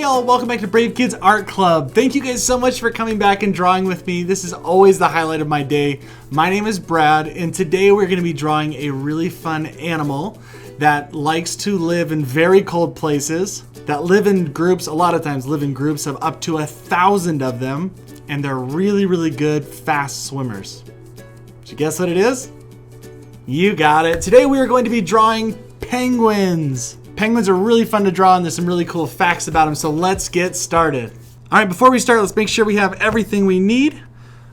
Hey y'all, welcome back to Brave Kids Art Club. Thank you guys so much for coming back and drawing with me. This is always the highlight of my day. My name is Brad, and today we're going to be drawing a really fun animal that likes to live in very cold places, that live in groups, a lot of times live in groups of up to 1,000 of them, and they're really, really good, fast swimmers. Did you guess what it is? You got it. Today we are going to be drawing penguins. Penguins are really fun to draw, and there's some really cool facts about them, so let's get started. All right, before we start, let's make sure we have everything we need.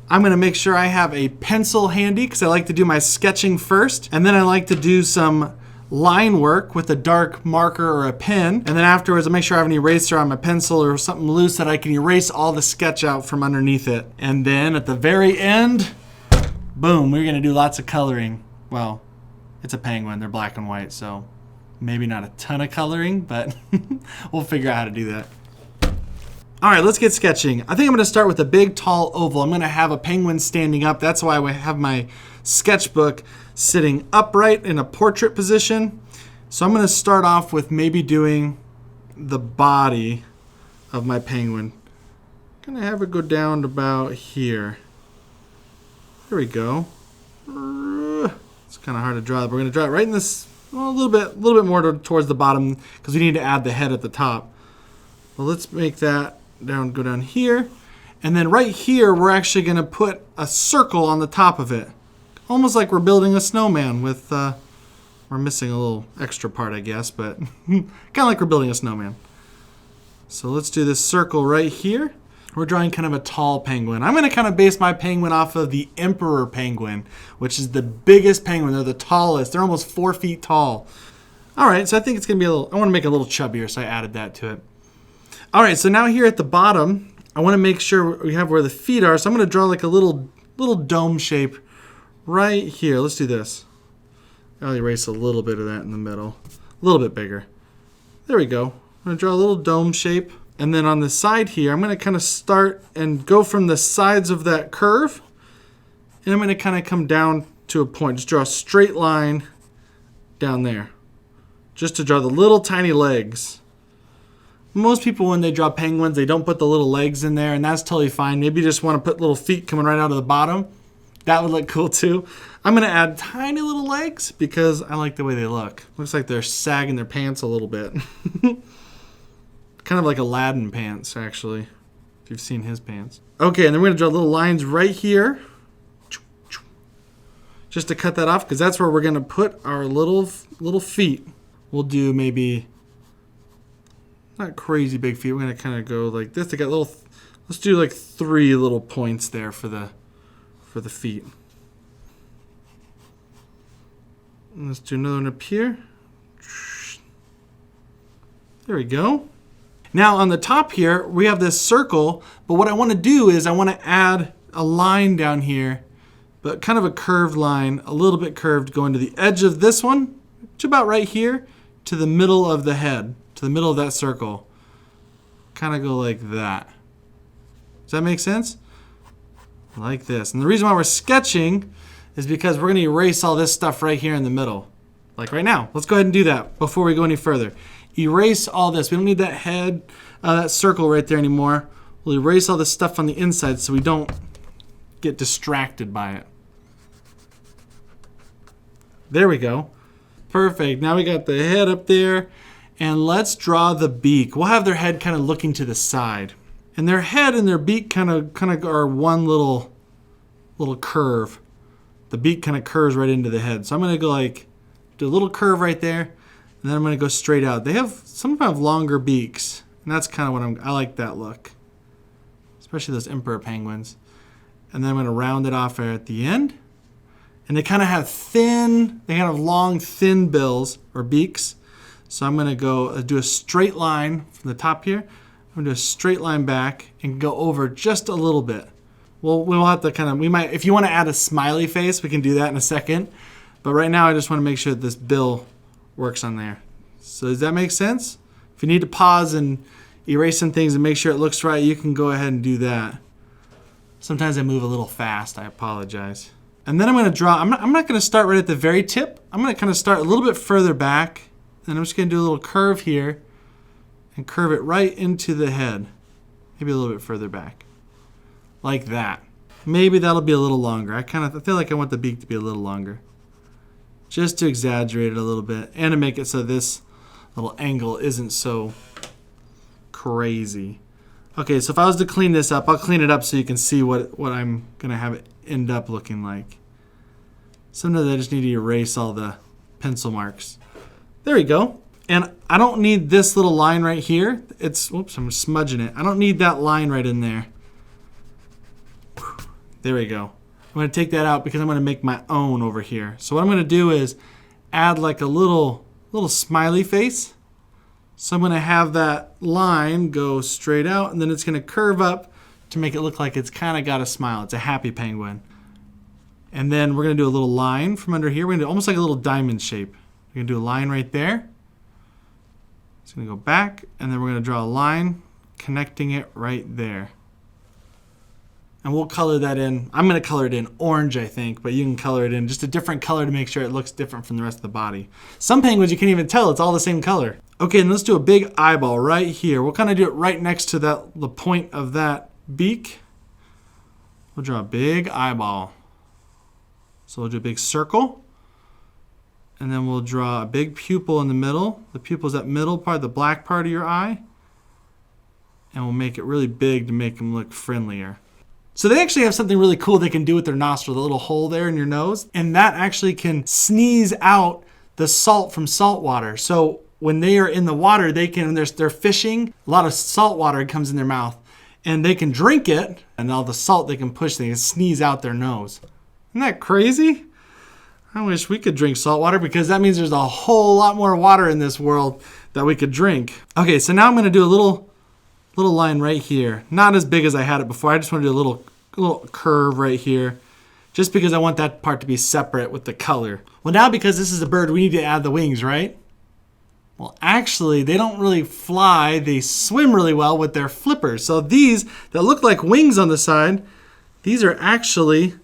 I'm gonna make sure I have a pencil handy because I like to do my sketching first, and then I like to do some line work with a dark marker or a pen, and then afterwards I'll make sure I have an eraser on my pencil or something loose that I can erase all the sketch out from underneath it. And then at the very end, boom, we're gonna do lots of coloring. Well, it's a penguin, they're black and white, so maybe not a ton of coloring, but we'll figure out how to do that. All right, let's get sketching. I think I'm gonna start with a big, tall oval. I'm gonna have a penguin standing up. That's why I have my sketchbook sitting upright in a portrait position. So I'm gonna start off with maybe doing the body of my penguin. I'm gonna have it go down to about here. There we go. It's kind of hard to draw. We're gonna draw it right in this, well, a little bit more towards the bottom because we need to add the head at the top. Well, let's make that go down here. And then right here, we're actually gonna put a circle on the top of it. Almost like we're building a snowman with, we're missing a little extra part, I guess, but kind of like we're building a snowman. So let's do this circle right here. We're drawing kind of a tall penguin. I'm gonna kind of base my penguin off of the emperor penguin, which is the biggest penguin. They're the tallest. They're almost 4 feet tall. All right, so I think it's gonna be I wanna make it a little chubbier, so I added that to it. All right, so now here at the bottom, I wanna make sure we have where the feet are, so I'm gonna draw like a little dome shape right here. Let's do this. I'll erase a little bit of that in the middle. A little bit bigger. There we go. I'm gonna draw a little dome shape. And then on the side here, I'm gonna kind of start and go from the sides of that curve. And I'm gonna kind of come down to a point. Just draw a straight line down there. Just to draw the little tiny legs. Most people, when they draw penguins, they don't put the little legs in there, and that's totally fine. Maybe you just wanna put little feet coming right out of the bottom. That would look cool too. I'm gonna add tiny little legs because I like the way they look. Looks like they're sagging their pants a little bit. Kind of like Aladdin pants, actually, if you've seen his pants. Okay, and then we're gonna draw little lines right here, just to cut that off, because that's where we're gonna put our little feet. We'll do maybe not crazy big feet. We're gonna kind of go like this. They got little. Let's do like 3 little points there for the feet. And let's do another one up here. There we go. Now on the top here, we have this circle, but what I want to do is I want to add a line down here, but kind of a curved line, a little bit curved, going to the edge of this one, to about right here, to the middle of the head, to the middle of that circle. Kind of go like that. Does that make sense? Like this. And the reason why we're sketching is because we're going to erase all this stuff right here in the middle. Like right now. Let's go ahead and do that before we go any further. Erase all this. We don't need that head, that circle right there anymore. We'll erase all this stuff on the inside so we don't get distracted by it. There we go. Perfect. Now we got the head up there. And let's draw the beak. We'll have their head kind of looking to the side. And their head and their beak kind of are one little curve. The beak kind of curves right into the head. So I'm going to go like, do a little curve right there. And then I'm going to go straight out. Some of them have longer beaks, and that's kind of what I like that look, especially those emperor penguins. And then I'm going to round it off at the end. And they kind of have long, thin bills or beaks. So I'm going to go do a straight line from the top here. I'm going to do a straight line back and go over just a little bit. Well, we'll have to if you want to add a smiley face, we can do that in a second. But right now I just want to make sure that this bill works on there. So does that make sense? If you need to pause and erase some things and make sure it looks right, you can go ahead and do that. Sometimes I move a little fast, I apologize. And then I'm gonna draw, I'm not gonna start right at the very tip. I'm gonna kind of start a little bit further back, and I'm just gonna do a little curve here and curve it right into the head. Maybe a little bit further back. Like that. Maybe that'll be a little longer. I feel like I want the beak to be a little longer. Just to exaggerate it a little bit and to make it so this little angle isn't so crazy. Okay, so if I was to clean this up, I'll clean it up so you can see what I'm going to have it end up looking like. Sometimes I just need to erase all the pencil marks. There we go. And I don't need this little line right here. Whoops, I'm smudging it. I don't need that line right in there. There we go. I'm going to take that out because I'm going to make my own over here. So what I'm going to do is add like a little smiley face. So I'm going to have that line go straight out, and then it's going to curve up to make it look like it's kind of got a smile. It's a happy penguin. And then we're going to do a little line from under here. We're going to do almost like a little diamond shape. We're going to do a line right there. It's going to go back, and then we're going to draw a line connecting it right there. And we'll color that in. I'm going to color it in orange, I think, but you can color it in just a different color to make sure it looks different from the rest of the body. Some penguins you can't even tell. It's all the same color. Okay, and let's do a big eyeball right here. We'll kind of do it right next to the point of that beak. We'll draw a big eyeball. So we'll do a big circle. And then we'll draw a big pupil in the middle. The pupil is that middle part, the black part of your eye. And we'll make it really big to make them look friendlier. So they actually have something really cool they can do with their nostril, the little hole there in your nose. And that actually can sneeze out the salt from salt water. So when they are in the water, they're fishing, a lot of salt water comes in their mouth. And they can drink it, and all the salt they can push, they can sneeze out their nose. Isn't that crazy? I wish we could drink salt water because that means there's a whole lot more water in this world that we could drink. Okay, so now I'm going to do a little line right here. Not as big as I had it before. I just want to do a little curve right here just because I want that part to be separate with the color. Well, now because this is a bird, we need to add the wings, right? Well, actually, they don't really fly. They swim really well with their flippers. So these that look like wings on the side, these are actually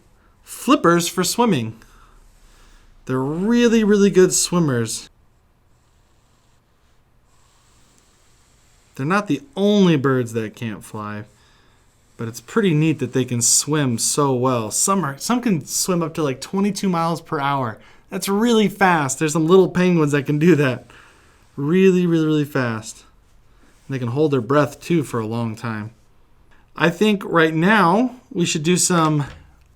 flippers for swimming. They're really, really good swimmers. They're not the only birds that can't fly, but it's pretty neat that they can swim so well. Some can swim up to like 22 miles per hour. That's really fast. There's some little penguins that can do that. Really, really, really fast. And they can hold their breath too for a long time. I think right now we should do some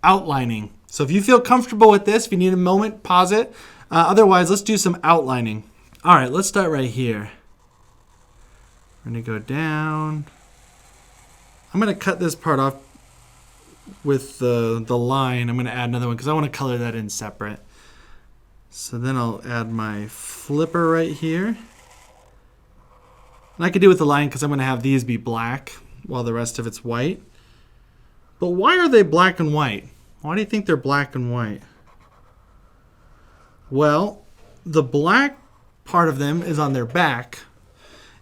outlining. So if you feel comfortable with this, if you need a moment, pause it. Otherwise, let's do some outlining. All right, let's start right here. We're going to go down. I'm going to cut this part off with the line. I'm going to add another one because I want to color that in separate. So then I'll add my flipper right here. And I could do with the line because I'm going to have these be black while the rest of it's white. But why are they black and white? Why do you think they're black and white? Well, the black part of them is on their back.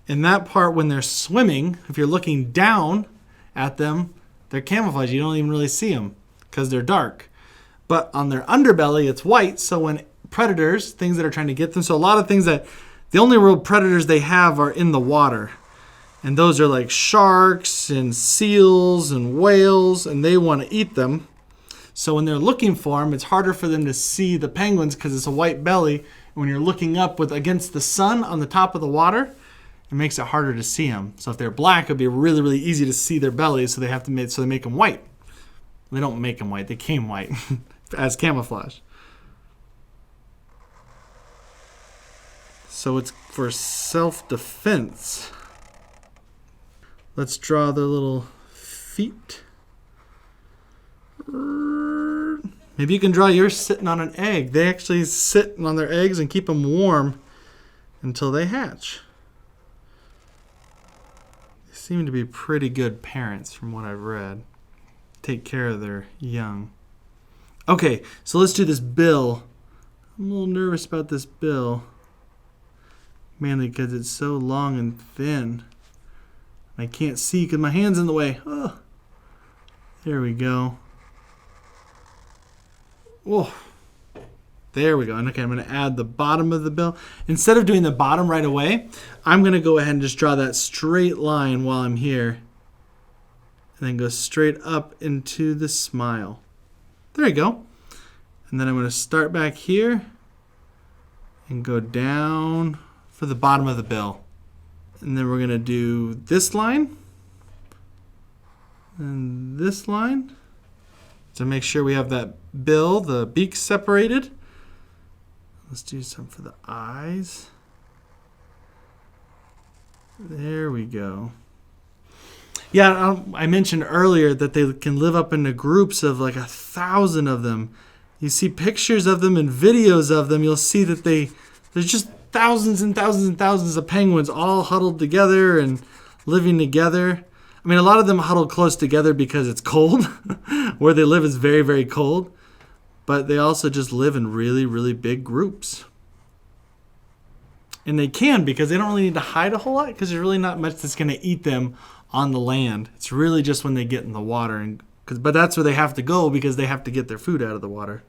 And that part when they're swimming, if you're looking down at them, they're camouflaged. You don't even really see them because they're dark. But on their underbelly, it's white. So when predators, things that are trying to get them, so a lot of things that the only real predators they have are in the water. And those are like sharks and seals and whales, and they want to eat them. So when they're looking for them, it's harder for them to see the penguins because it's a white belly. And when you're looking up against the sun on the top of the water, it makes it harder to see them. So if they're black, it'd be really, really easy to see their bellies. So they make them white. They don't make them white. They came white as camouflage. So it's for self-defense. Let's draw the little feet. Maybe you can draw yours sitting on an egg. They actually sit on their eggs and keep them warm until they hatch. They seem to be pretty good parents from what I've read. Take care of their young. Okay, so let's do this bill. I'm a little nervous about this bill. Mainly because it's so long and thin. I can't see because my hand's in the way. Oh, there we go. Whoa, There we go. And okay, I'm going to add the bottom of the bill. Instead of doing the bottom right away, I'm going to go ahead and just draw that straight line while I'm here. And then go straight up into the smile. There you go. And then I'm going to start back here and go down for the bottom of the bill. And then we're going to do this line and this line to make sure we have that bill, the beak separated. Let's do some for the eyes. There we go. Yeah, I mentioned earlier that they can live up into groups of like 1,000 of them. You see pictures of them and videos of them, you'll see that there's just thousands and thousands and thousands of penguins all huddled together and living together. I mean, a lot of them huddle close together because it's cold. Where they live is very, very cold. But they also just live in really, really big groups. And they can because they don't really need to hide a whole lot because there's really not much that's going to eat them on the land. It's really just when they get in the water. But that's where they have to go because they have to get their food out of the water.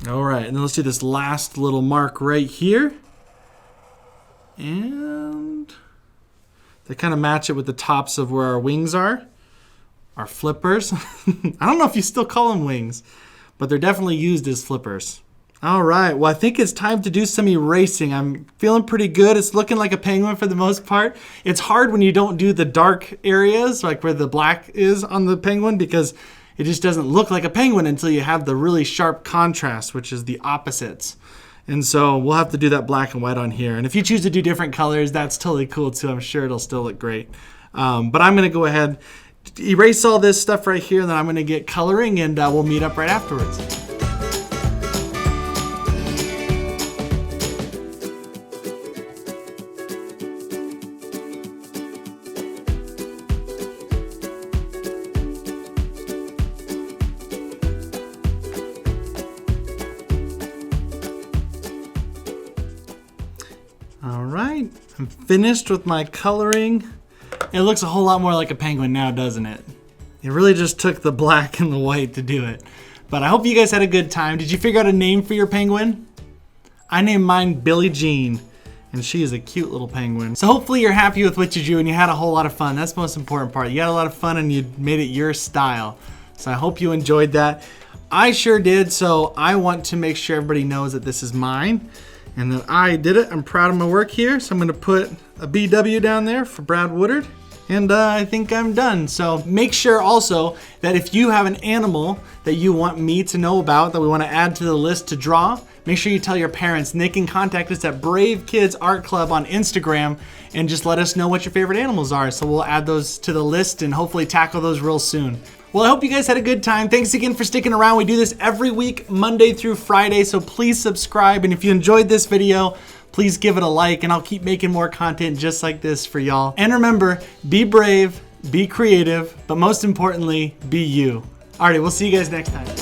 All right, and then let's do this last little mark right here. And they kind of match it with the tops of where our wings are. Our flippers. I don't know if you still call them wings, but they're definitely used as flippers. All right, well, I think it's time to do some erasing. I'm feeling pretty good. It's looking like a penguin for the most part. It's hard when you don't do the dark areas, like where the black is on the penguin, because it just doesn't look like a penguin until you have the really sharp contrast, which is the opposites. And so we'll have to do that black and white on here. And if you choose to do different colors, that's totally cool too. I'm sure it'll still look great. But I'm going to go ahead, erase all this stuff right here, and then I'm going to get coloring, and we'll meet up right afterwards. All right, I'm finished with my coloring. It looks a whole lot more like a penguin now, doesn't it? It really just took the black and the white to do it. But I hope you guys had a good time. Did you figure out a name for your penguin? I named mine Billie Jean, and she is a cute little penguin. So hopefully you're happy with what you drew and you had a whole lot of fun. That's the most important part. You had a lot of fun and you made it your style. So I hope you enjoyed that. I sure did, so I want to make sure everybody knows that this is mine and that I did it. I'm proud of my work here, so I'm gonna put a BW down there for Brad Woodard. And I think I'm done. So make sure also that if you have an animal that you want me to know about, that we want to add to the list to draw, make sure you tell your parents, and they can contact us at Brave Kids Art Club on Instagram and just let us know what your favorite animals are. So we'll add those to the list and hopefully tackle those real soon. Well, I hope you guys had a good time. Thanks again for sticking around. We do this every week, Monday through Friday, so please subscribe. And if you enjoyed this video, please give it a like, and I'll keep making more content just like this for y'all. And remember, be brave, be creative, but most importantly, be you. Alrighty, we'll see you guys next time.